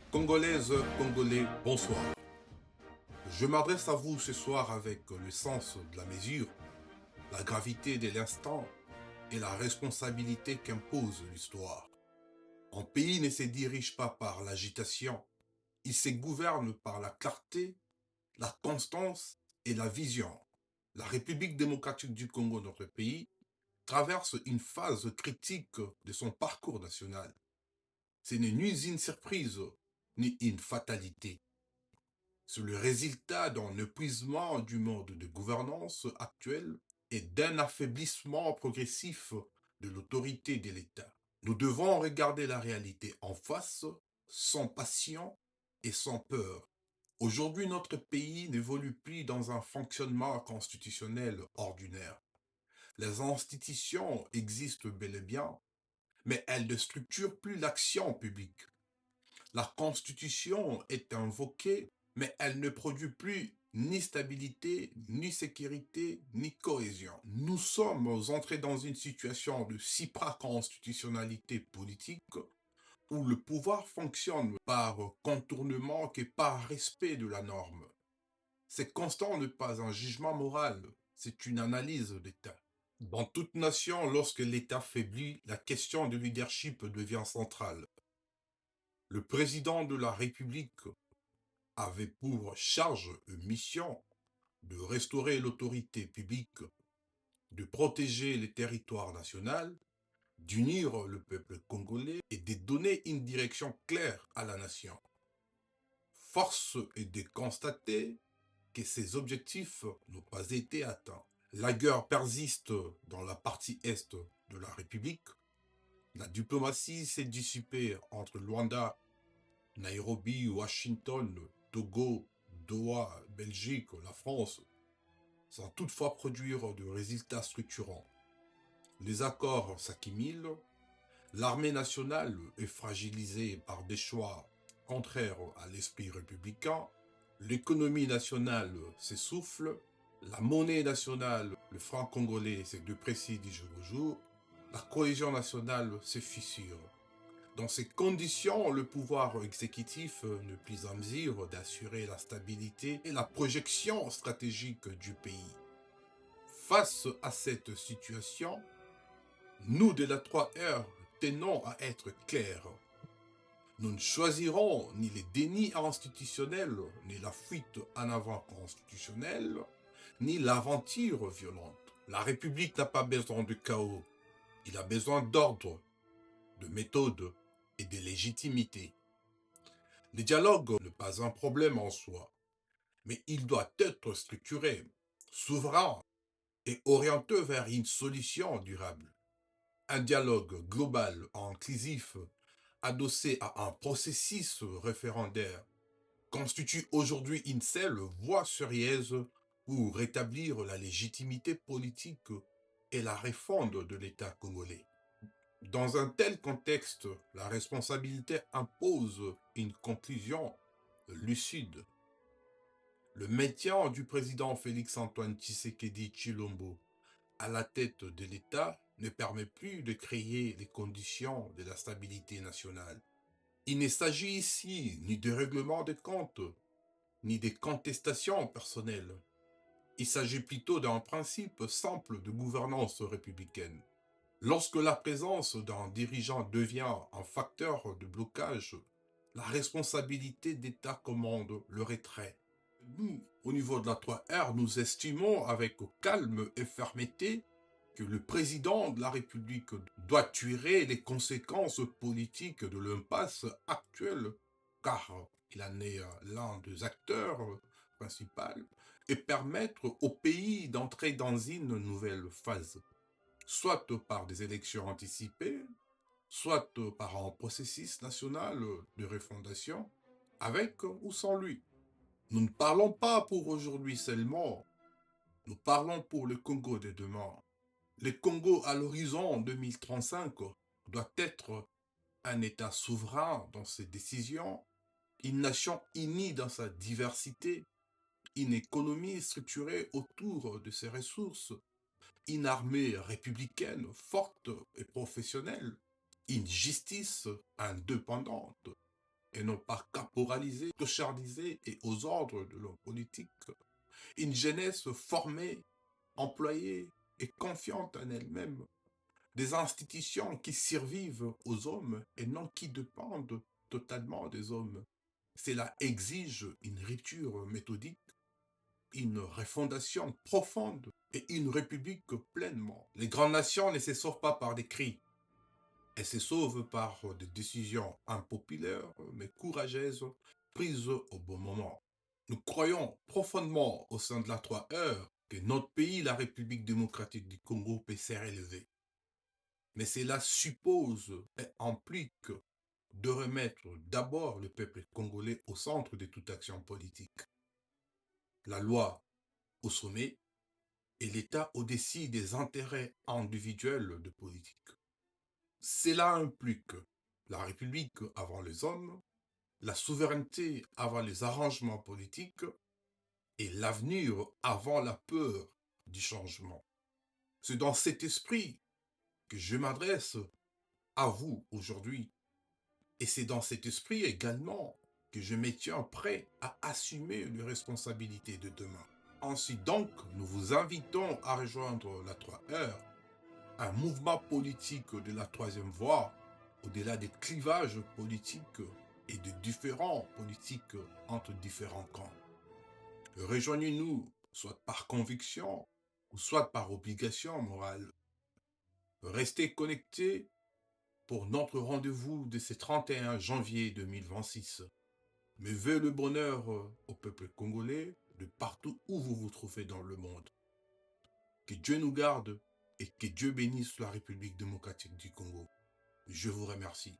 Congolaises, Congolais, bonsoir. Je m'adresse à vous ce soir avec le sens de la mesure, la gravité de l'instant et la responsabilité qu'impose l'histoire. Un pays ne se dirige pas par l'agitation, il se gouverne par la clarté, la constance et la vision. La République démocratique du Congo, notre pays, traverse une phase critique de son parcours national. Ce n'est ni une surprise, ni une fatalité. C'est le résultat d'un épuisement du mode de gouvernance actuel et d'un affaiblissement progressif de l'autorité de l'État. Nous devons regarder la réalité en face, sans passion et sans peur. Aujourd'hui, notre pays n'évolue plus dans un fonctionnement constitutionnel ordinaire. Les institutions existent bel et bien, mais elles ne structurent plus l'action publique. La Constitution est invoquée, mais elle ne produit plus ni stabilité, ni sécurité, ni cohésion. Nous sommes entrés dans une situation de supraconstitutionnalité politique où le pouvoir fonctionne par contournement que par respect de la norme. C'est constant n'est pas un jugement moral, c'est une analyse d'État. Dans toute nation, lorsque l'État faiblit, la question du leadership devient centrale. Le président de la République avait pour charge et mission de restaurer l'autorité publique, de protéger le territoire national, d'unir le peuple congolais et de donner une direction claire à la nation. Force est de constater que ces objectifs n'ont pas été atteints. La guerre persiste dans la partie est de la République. La diplomatie s'est dissipée entre Luanda, Nairobi, Washington, Togo, Doha, Belgique, la France, sans toutefois produire de résultats structurants. Les accords s'accumulent, l'armée nationale est fragilisée par des choix contraires à l'esprit républicain, l'économie nationale s'essouffle, la monnaie nationale, le franc congolais, se déprécie du jour au jour, la cohésion nationale se fissure. Dans ces conditions, le pouvoir exécutif n'est plus en mesure d'assurer la stabilité et la projection stratégique du pays. Face à cette situation, nous de la 3R tenons à être clairs. Nous ne choisirons ni les dénis institutionnels, ni la fuite en avant constitutionnelle, ni l'aventure violente. La République n'a pas besoin de chaos, il a besoin d'ordre, de méthode et de légitimité. Le dialogue n'est pas un problème en soi, mais il doit être structuré, souverain et orienté vers une solution durable. Un dialogue global, inclusif, adossé à un processus référendaire, constitue aujourd'hui une seule voie sérieuse pour rétablir la légitimité politique et la réforme de l'État congolais. Dans un tel contexte, la responsabilité impose une conclusion lucide. Le maintien du président Félix-Antoine Tshisekedi Tshilombo à la tête de l'État ne permet plus de créer les conditions de la stabilité nationale. Il ne s'agit ici ni de règlement de comptes, ni de contestations personnelles. Il s'agit plutôt d'un principe simple de gouvernance républicaine. Lorsque la présence d'un dirigeant devient un facteur de blocage, la responsabilité d'État commande le retrait. Nous, au niveau de la 3R, nous estimons avec calme et fermeté que le président de la République doit tirer les conséquences politiques de l'impasse actuelle, car il en est l'un des acteurs principaux, et permettre au pays d'entrer dans une nouvelle phase, soit par des élections anticipées, soit par un processus national de refondation, avec ou sans lui. Nous ne parlons pas pour aujourd'hui seulement, nous parlons pour le Congo de demain. Le Congo à l'horizon 2035 doit être un État souverain dans ses décisions, une nation unie dans sa diversité, une économie structurée autour de ses ressources, une armée républicaine forte et professionnelle, une justice indépendante, et non pas caporalisée, clochardisée et aux ordres de l'homme politique. Une jeunesse formée, employée et confiante en elle-même. Des institutions qui survivent aux hommes et non qui dépendent totalement des hommes. Cela exige une rupture méthodique, une refondation profonde et une république pleinement. Les grandes nations ne se sauvent pas par des cris. Elles se sauvent par des décisions impopulaires mais courageuses prises au bon moment. Nous croyons profondément au sein de la 3 heures que notre pays, la République démocratique du Congo, peut se relever. Mais cela suppose et implique de remettre d'abord le peuple congolais au centre de toute action politique. La loi au sommet et l'État au-dessus des intérêts individuels de politique. Cela implique la République avant les hommes, la souveraineté avant les arrangements politiques et l'avenir avant la peur du changement. C'est dans cet esprit que je m'adresse à vous aujourd'hui. Et c'est dans cet esprit également que je me tiens prêt à assumer les responsabilités de demain. Ainsi donc, nous vous invitons à rejoindre la 3 heures, un mouvement politique de la troisième voie, au-delà des clivages politiques et des différents politiques entre différents camps. Rejoignez-nous, soit par conviction, ou soit par obligation morale. Restez connectés pour notre rendez-vous de ce 31 janvier 2026. Mais veuillez le bonheur au peuple congolais de partout où vous vous trouvez dans le monde. Que Dieu nous garde et que Dieu bénisse la République démocratique du Congo. Je vous remercie.